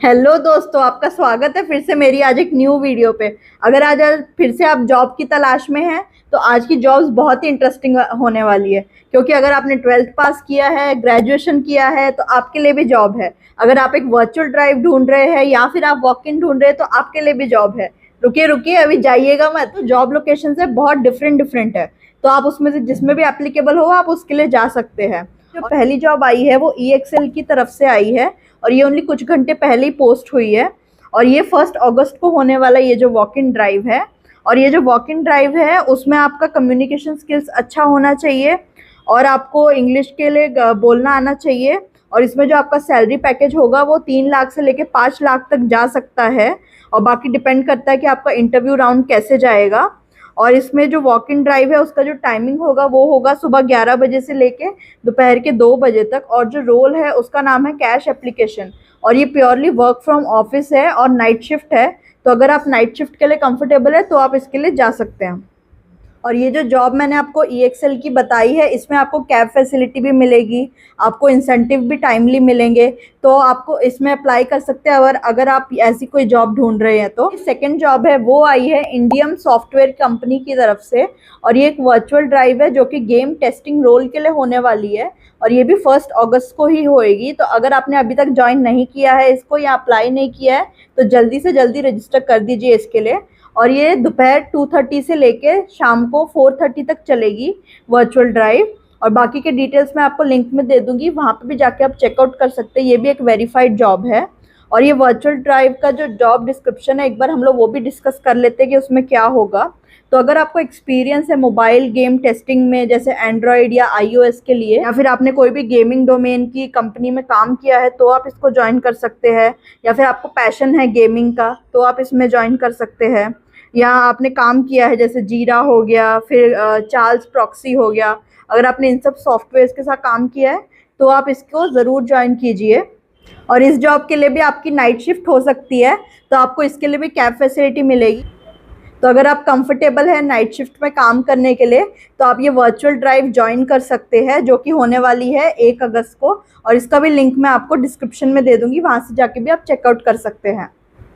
Hello दोस्तों, आपका स्वागत है फिर से मेरी आज एक न्यू वीडियो पे। अगर आज फिर से आप जॉब की तलाश में हैं तो आज की जॉब्स बहुत ही इंटरेस्टिंग होने वाली है, क्योंकि अगर आपने 12th पास किया है, ग्रेजुएशन किया है तो आपके लिए भी जॉब है। अगर आप एक वर्चुअल ड्राइव ढूंढ रहे हैं या फिर आप वॉक इन ढूंढ रहे हैं तो आपके लिए भी जॉब है। रुकिए रुकिए, अभी जाइएगा मत। तो जॉब लोकेशन से बहुत डिफरेंट डिफरेंट है, तो आप उसमें से जिसमें भी एप्लीकेबल हो आप उसके लिए जा सकते हैं। जो पहली जॉब आई है वो EXL की तरफ से आई है और ये ओनली कुछ घंटे पहले ही पोस्ट हुई है। और ये 1 अगस्त को होने वाला ये जो वॉक इन ड्राइव है, और ये जो वॉक इन ड्राइव है उसमें आपका कम्युनिकेशन स्किल्स अच्छा होना चाहिए और आपको इंग्लिश के लिए बोलना आना चाहिए। और इसमें जो आपका सैलरी पैकेज होगा वो 3 लाख से लेके 5 लाख तक जा सकता है, और बाकी डिपेंड करता है कि आपका इंटरव्यू राउंड कैसे जाएगा। और इसमें जो वॉक इन ड्राइव है उसका जो टाइमिंग होगा वो होगा सुबह 11 बजे से लेके दोपहर के 2 बजे तक। और जो रोल है उसका नाम है कैश एप्लीकेशन, और ये प्योरली वर्क फ्रॉम ऑफिस है और नाइट शिफ्ट है। तो अगर आप नाइट शिफ्ट के लिए कंफर्टेबल है तो आप इसके लिए जा सकते हैं। और ये जो जॉब मैंने आपको EXL की बताई है इसमें आपको कैब फैसिलिटी भी मिलेगी, आपको इंसेंटिव भी टाइमली मिलेंगे, तो आपको इसमें अप्लाई कर सकते हैं अगर आप ऐसी कोई जॉब ढूंढ रहे हैं। तो सेकंड जॉब है वो आई है इंडियम सॉफ्टवेयर कंपनी की तरफ से, और ये एक वर्चुअल ड्राइव है जो कि गेम टेस्टिंग रोल के लिए होने वाली है, और ये भी 1 अगस्त को ही होएगी। तो अगर आपने अभी तक ज्वाइन नहीं किया है इसको या अप्लाई नहीं किया है तो जल्दी से जल्दी रजिस्टर कर दीजिए इसके लिए। और ये दोपहर 2:30 से लेके शाम को 4:30 तक चलेगी वर्चुअल ड्राइव। और बाकी के डिटेल्स मैं आपको लिंक में दे दूंगी, वहाँ पे भी जाके आप चेकआउट कर सकते हैं। ये भी एक वेरीफाइड जॉब है। और ये वर्चुअल ड्राइव का जो जॉब डिस्क्रिप्शन है एक बार हम लोग वो भी डिस्कस कर लेते हैं कि उसमें क्या होगा। तो अगर आपको एक्सपीरियंस है मोबाइल गेम टेस्टिंग में, जैसे एंड्रॉयड या iOS के लिए, या फिर आपने कोई भी गेमिंग डोमेन की कंपनी में काम किया है तो आप इसको ज्वाइन कर सकते हैं, या फिर आपको पैशन है गेमिंग का तो आप इसमें ज्वाइन कर सकते हैं, या आपने काम किया है जैसे जीरा हो गया, फिर चार्ल्स प्रॉक्सी हो गया। अगर आपने इन सब सॉफ्टवेयर्स के साथ काम किया है तो आप इसको ज़रूर ज्वाइन कीजिए। और इस जॉब के लिए भी आपकी नाइट शिफ्ट हो सकती है, तो आपको इसके लिए भी कैब फैसिलिटी मिलेगी। तो अगर आप कंफर्टेबल है नाइट शिफ्ट में काम करने के लिए तो आप ये वर्चुअल ड्राइव ज्वाइन कर सकते हैं, जो कि होने वाली है 1 अगस्त को। और इसका भी लिंक मैं आपको डिस्क्रिप्शन में दे दूँगी, वहाँ से जाके भी आप चेकआउट कर सकते हैं।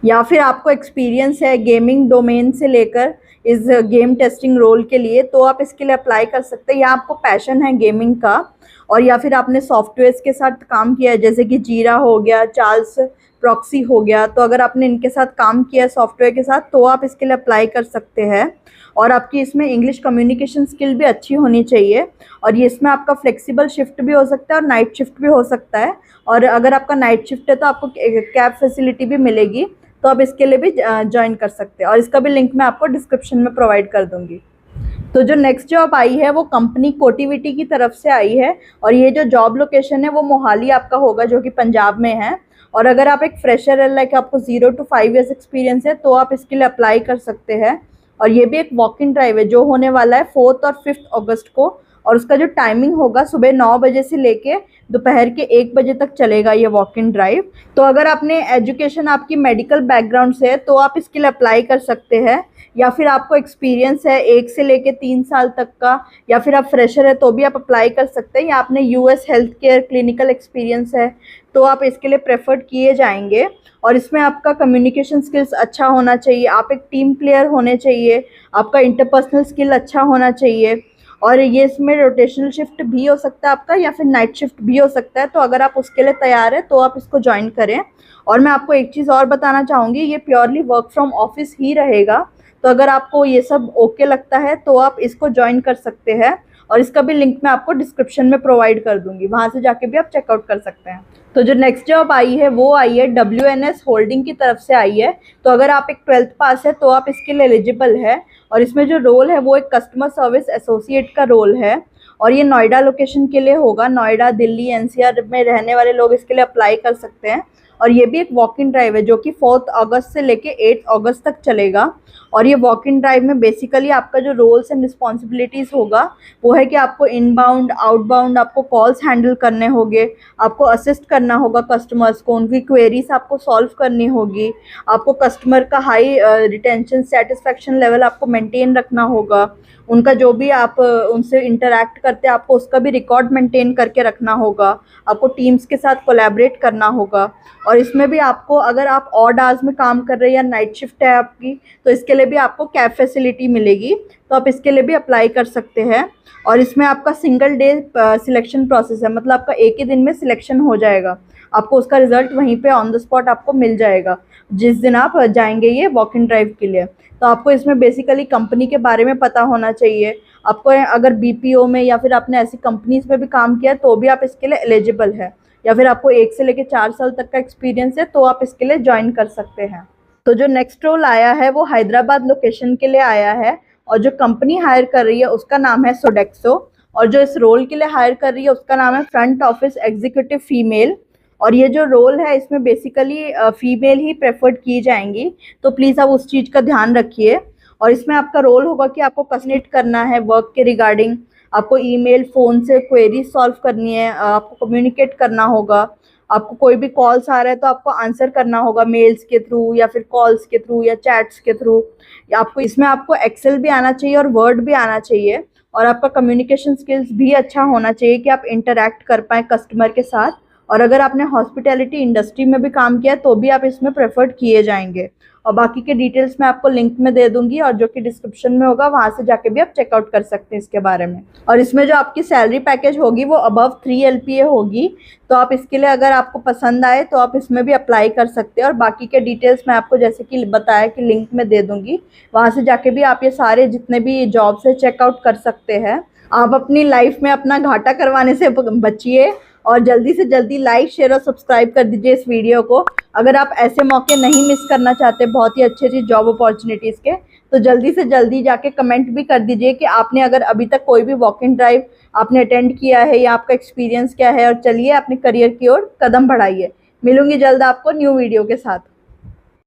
या फिर आपको एक्सपीरियंस है गेमिंग डोमेन से लेकर इस गेम टेस्टिंग रोल के लिए तो आप इसके लिए अप्लाई कर सकते हैं, या आपको पैशन है गेमिंग का, और या फिर आपने सॉफ्टवेयर्स के साथ काम किया है जैसे कि जीरा हो गया, चार्ल्स प्रॉक्सी हो गया, तो अगर आपने इनके साथ काम किया है सॉफ्टवेयर के साथ तो आप इसके लिए अप्लाई कर सकते हैं। और आपकी इसमें इंग्लिश कम्युनिकेशन स्किल भी अच्छी होनी चाहिए। और ये इसमें आपका फ्लेक्सिबल शिफ्ट भी हो सकता है और नाइट शिफ्ट भी हो सकता है। और अगर आपका नाइट शिफ्ट है तो आपको कैब फैसिलिटी भी मिलेगी, तो आप इसके लिए भी ज्वाइन कर सकते हैं। और इसका भी लिंक मैं आपको डिस्क्रिप्शन में प्रोवाइड कर दूंगी। तो जो नेक्स्ट जॉब आई है वो कंपनी कोटिविटी की तरफ से आई है, और ये जो जॉब लोकेशन है वो मोहाली आपका होगा, जो कि पंजाब में है। और अगर आप एक फ्रेशर है, लाइक आपको 0 to 5 ईयर्स एक्सपीरियंस है तो आप इसके लिए अप्लाई कर सकते हैं। और ये भी एक वॉक इन ड्राइव है जो होने वाला है 4 और 5 अगस्त को, और उसका जो टाइमिंग होगा सुबह 9 बजे से लेके दोपहर के 1 बजे तक चलेगा ये वॉक इन ड्राइव। तो अगर आपने एजुकेशन आपकी मेडिकल बैकग्राउंड से है तो आप इसके लिए अप्लाई कर सकते हैं, या फिर आपको एक्सपीरियंस है 1 से लेके 3 साल तक का, या फिर आप फ्रेशर है तो भी आप अप्लाई कर सकते हैं, या आपने US health care clinical experience है तो आप इसके लिए प्रेफर्ड किए जाएंगे। और इसमें आपका कम्युनिकेशन स्किल्स अच्छा होना चाहिए, आप एक टीम प्लेयर होने चाहिए, आपका इंटरपर्सनल स्किल अच्छा होना चाहिए। और ये इसमें रोटेशनल शिफ्ट भी हो सकता है आपका, या फिर नाइट शिफ्ट भी हो सकता है। तो अगर आप उसके लिए तैयार है तो आप इसको ज्वाइन करें। और मैं आपको एक चीज़ और बताना चाहूँगी, ये प्योरली वर्क फ्रॉम ऑफिस ही रहेगा। तो अगर आपको ये सब ओके लगता है तो आप इसको ज्वाइन कर सकते हैं, और इसका भी लिंक मैं आपको डिस्क्रिप्शन में प्रोवाइड कर दूंगी, वहाँ से जाके भी आप चेकआउट कर सकते हैं। तो जो नेक्स्ट जॉब आई है वो आई है WNS होल्डिंग की तरफ से आई है। तो अगर आप एक 12th पास है तो आप इसके लिए एलिजिबल है। और इसमें जो रोल है वो एक कस्टमर सर्विस एसोसिएट का रोल है, और ये नोएडा लोकेशन के लिए होगा। नोएडा, दिल्ली, NCR में रहने वाले लोग इसके लिए अप्लाई कर सकते हैं। और ये भी एक वॉक इन ड्राइव है जो कि 4 अगस्त से लेके 8 अगस्त तक चलेगा। और ये वॉक इन ड्राइव में बेसिकली आपका जो रोल्स एंड रिस्पॉन्सिबिलिटीज़ होगा वो है कि आपको इनबाउंड आउटबाउंड आपको कॉल्स हैंडल करने होंगे, आपको असिस्ट करना होगा कस्टमर्स को, उनकी क्वेरीज आपको सॉल्व करनी होगी, आपको कस्टमर का हाई रिटेंशन सेटिस्फेक्शन लेवल आपको मेंटेन रखना होगा, उनका जो भी आप उनसे इंटरैक्ट करते हैं आपको उसका भी रिकॉर्ड मेंटेन करके रखना होगा, आपको टीम्स के साथ कोलैबोरेट करना होगा। और इसमें भी आपको, अगर आप ऑड आवर्स में काम कर रहे हैं या नाइट शिफ्ट है आपकी, तो इसके लिए भी आपको कैब फैसिलिटी मिलेगी, तो आप इसके लिए भी अप्लाई कर सकते हैं। और इसमें आपका सिंगल डे सिलेक्शन प्रोसेस है, मतलब आपका एक ही दिन में सिलेक्शन हो जाएगा, आपको उसका रिजल्ट वहीं पे ऑन द स्पॉट आपको मिल जाएगा जिस दिन आप जाएंगे ये वॉक इन ड्राइव के लिए। तो आपको इसमें बेसिकली कंपनी के बारे में पता होना चाहिए। आपको अगर बीपीओ में या फिर आपने ऐसी कंपनीज में भी काम किया तो भी आप इसके लिए एलिजिबल है, या फिर आपको 1 से लेकर 4 साल तक का एक्सपीरियंस है तो आप इसके लिए ज्वाइन कर सकते हैं। तो जो नेक्स्ट रोल आया है वो हैदराबाद लोकेशन के लिए आया है, और जो कंपनी हायर कर रही है उसका नाम है सोडेक्सो, और जो इस रोल के लिए हायर कर रही है उसका नाम है फ्रंट ऑफिस एग्जीक्यूटिव फीमेल। और ये जो रोल है इसमें बेसिकली फीमेल ही प्रेफर्ड की जाएंगी, तो प्लीज़ आप उस चीज़ का ध्यान रखिए। और इसमें आपका रोल होगा कि आपको कंसल्ट करना है वर्क के रिगार्डिंग, आपको ईमेल फ़ोन से क्वेरी सॉल्व करनी है, आपको कम्युनिकेट करना होगा, आपको कोई भी कॉल्स आ रहा है तो आपको आंसर करना होगा मेल्स के थ्रू या फिर कॉल्स के थ्रू या चैट्स के थ्रू। आपको इसमें आपको एक्सेल भी आना चाहिए और वर्ड भी आना चाहिए, और आपका कम्युनिकेशन स्किल्स भी अच्छा होना चाहिए कि आप इंटरैक्ट कर पाएँ कस्टमर के साथ। और अगर आपने हॉस्पिटैलिटी इंडस्ट्री में भी काम किया तो भी आप इसमें प्रेफर्ड किए जाएंगे। और बाकी के डिटेल्स मैं आपको लिंक में दे दूंगी, और जो कि डिस्क्रिप्शन में होगा वहाँ से जाके भी आप चेकआउट कर सकते हैं इसके बारे में। और इसमें जो आपकी सैलरी पैकेज होगी वो अबव 3 LPA होगी, तो आप इसके लिए अगर आपको पसंद आए तो आप इसमें भी अप्लाई कर सकते हैं। और बाकी के डिटेल्स मैं आपको जैसे कि बताया कि लिंक में दे दूँगी, वहाँ से जाके भी आप ये सारे जितने भी जॉब्स है चेकआउट कर सकते हैं। आप अपनी लाइफ में अपना घाटा करवाने से बचिए, और जल्दी से जल्दी लाइक शेयर और सब्सक्राइब कर दीजिए इस वीडियो को। अगर आप ऐसे मौके नहीं मिस करना चाहते बहुत ही अच्छी जॉब अपॉर्चुनिटीज़ के, तो जल्दी से जल्दी जाके कमेंट भी कर दीजिए कि आपने अगर अभी तक कोई भी वॉक इन ड्राइव आपने अटेंड किया है या आपका एक्सपीरियंस क्या है, और चलिए अपने करियर की ओर कदम बढ़ाइए। मिलूंगी जल्द आपको न्यू वीडियो के साथ।